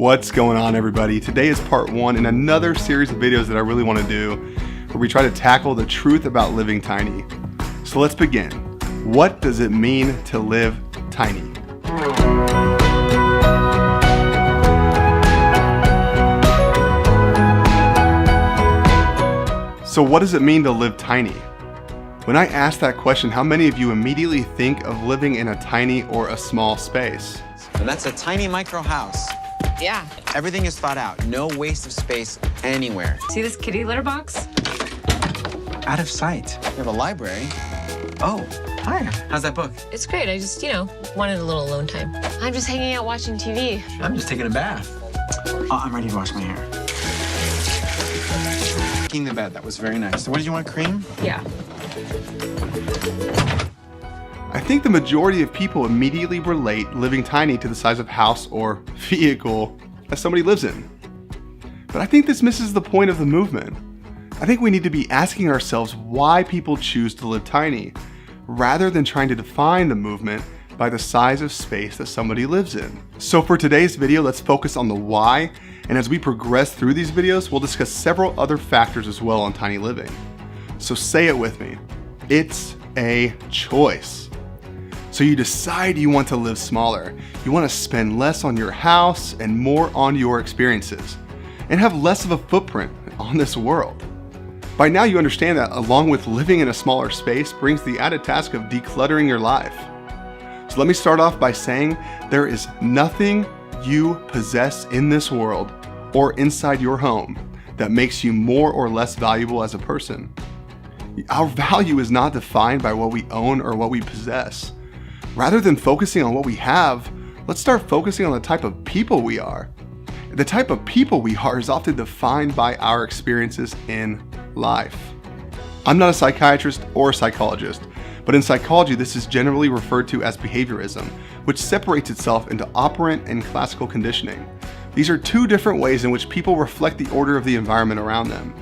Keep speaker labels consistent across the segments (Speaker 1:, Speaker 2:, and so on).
Speaker 1: What's going on, everybody? Today is part one in another series of videos that I really want to do where we try to tackle the truth about living tiny. So let's begin. What does it mean to live tiny? So what does it mean to live tiny? When I ask that question, how many of you immediately think of living in a tiny or a small space?
Speaker 2: And that's a tiny micro house.
Speaker 3: Yeah.
Speaker 2: Everything is thought out. No waste of space anywhere.
Speaker 3: See this kitty litter box?
Speaker 2: Out of sight. You have a library. Oh, hi. How's that book?
Speaker 3: It's great. I just, wanted a little alone time. I'm just hanging out watching TV.
Speaker 2: I'm just taking a bath. Oh, I'm ready to wash my hair. Making the bed. That was very nice. So what did you want, cream?
Speaker 3: Yeah.
Speaker 1: I think the majority of people immediately relate living tiny to the size of house or vehicle that somebody lives in. But I think this misses the point of the movement. I think we need to be asking ourselves why people choose to live tiny, rather than trying to define the movement by the size of space that somebody lives in. So for today's video, let's focus on the why, and as we progress through these videos, we'll discuss several other factors as well on tiny living. So say it with me. It's a choice. So you decide you want to live smaller. You want to spend less on your house and more on your experiences, and have less of a footprint on this world. By now you understand that along with living in a smaller space brings the added task of decluttering your life. So let me start off by saying there is nothing you possess in this world or inside your home that makes you more or less valuable as a person. Our value is not defined by what we own or what we possess. Rather than focusing on what we have, let's start focusing on the type of people we are. The type of people we are is often defined by our experiences in life. I'm not a psychiatrist or a psychologist, but in psychology this is generally referred to as behaviorism, which separates itself into operant and classical conditioning. These are two different ways in which people reflect the order of the environment around them.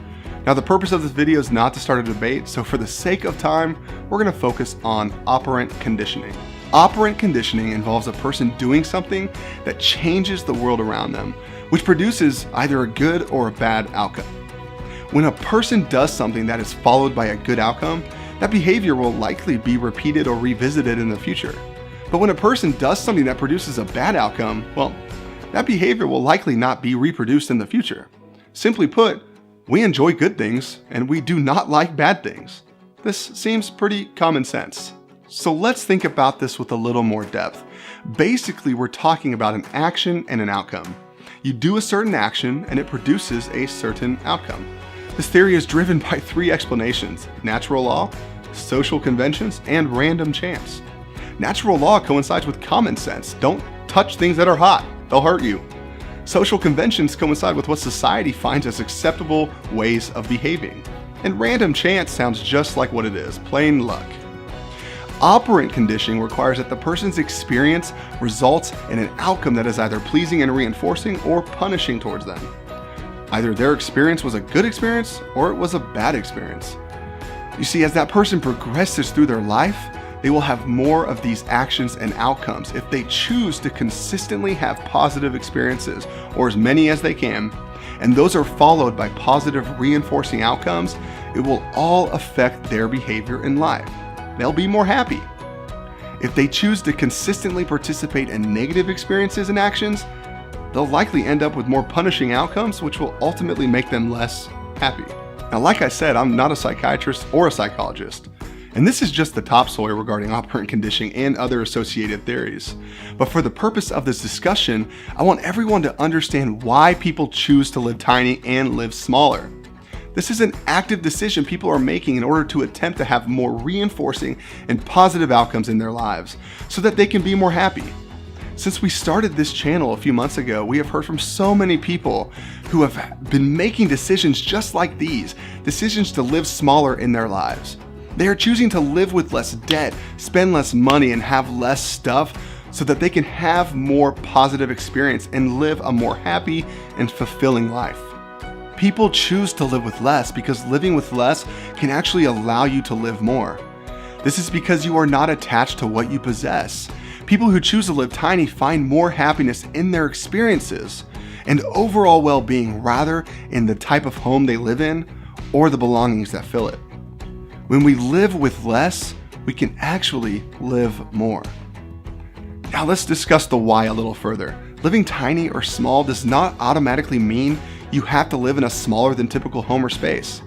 Speaker 1: Now, the purpose of this video is not to start a debate, so for the sake of time, we're going to focus on operant conditioning. Operant conditioning involves a person doing something that changes the world around them, which produces either a good or a bad outcome. When a person does something that is followed by a good outcome, that behavior will likely be repeated or revisited in the future. But when a person does something that produces a bad outcome, well, that behavior will likely not be reproduced in the future. Simply put, we enjoy good things and we do not like bad things. This seems pretty common sense. So let's think about this with a little more depth. Basically, we're talking about an action and an outcome. You do a certain action and it produces a certain outcome. This theory is driven by three explanations: natural law, social conventions, and random chance. Natural law coincides with common sense. Don't touch things that are hot, they'll hurt you. Social conventions coincide with what society finds as acceptable ways of behaving. And random chance sounds just like what it is, plain luck. Operant conditioning requires that the person's experience results in an outcome that is either pleasing and reinforcing or punishing towards them. Either their experience was a good experience or it was a bad experience. You see, as that person progresses through their life, they will have more of these actions and outcomes if they choose to consistently have positive experiences, or as many as they can, and those are followed by positive reinforcing outcomes. It will all affect their behavior in life. They'll be more happy. If they choose to consistently participate in negative experiences and actions, they'll likely end up with more punishing outcomes, which will ultimately make them less happy. Now, like I said, I'm not a psychiatrist or a psychologist, and this is just the topsoil regarding operant conditioning and other associated theories. But for the purpose of this discussion, I want everyone to understand why people choose to live tiny and live smaller. This is an active decision people are making in order to attempt to have more reinforcing and positive outcomes in their lives so that they can be more happy. Since we started this channel a few months ago, we have heard from so many people who have been making decisions just like these, decisions to live smaller in their lives. They are choosing to live with less debt, spend less money, and have less stuff so that they can have more positive experience and live a more happy and fulfilling life. People choose to live with less because living with less can actually allow you to live more. This is because you are not attached to what you possess. People who choose to live tiny find more happiness in their experiences. and overall well-being rather in the type of home they live in or the belongings that fill it. When we live with less, we can actually live more. Now let's discuss the why a little further. Living tiny or small does not automatically mean you have to live in a smaller than typical home or space.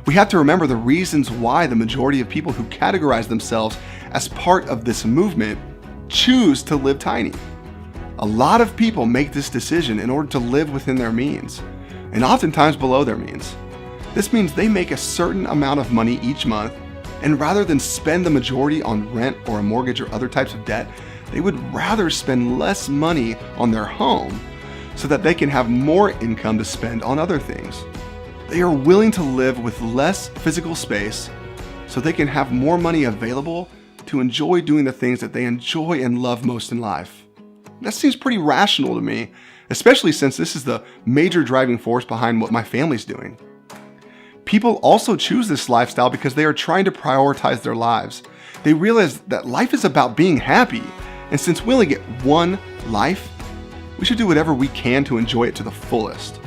Speaker 1: We have to remember the reasons why the majority of people who categorize themselves as part of this movement choose to live tiny. A lot of people make this decision in order to live within their means, and oftentimes below their means. This means they make a certain amount of money each month, and rather than spend the majority on rent or a mortgage or other types of debt, they would rather spend less money on their home so that they can have more income to spend on other things. They are willing to live with less physical space so they can have more money available to enjoy doing the things that they enjoy and love most in life. That seems pretty rational to me, especially since this is the major driving force behind what my family's doing. People also choose this lifestyle because they are trying to prioritize their lives. They realize that life is about being happy, and since we only get one life, we should do whatever we can to enjoy it to the fullest.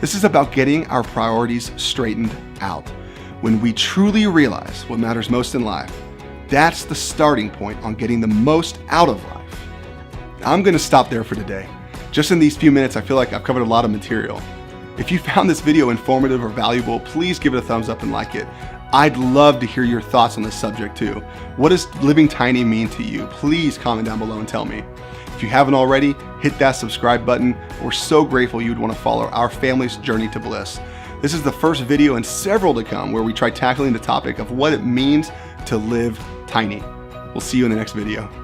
Speaker 1: This is about getting our priorities straightened out. When we truly realize what matters most in life, that's the starting point on getting the most out of life. I'm going to stop there for today. Just in these few minutes, I feel like I've covered a lot of material. If you found this video informative or valuable, please give it a thumbs up and like it. I'd love to hear your thoughts on this subject too. What does living tiny mean to you? Please comment down below and tell me. If you haven't already, hit that subscribe button. We're so grateful you'd want to follow our family's journey to bliss. This is the first video in several to come where we try tackling the topic of what it means to live tiny. We'll see you in the next video.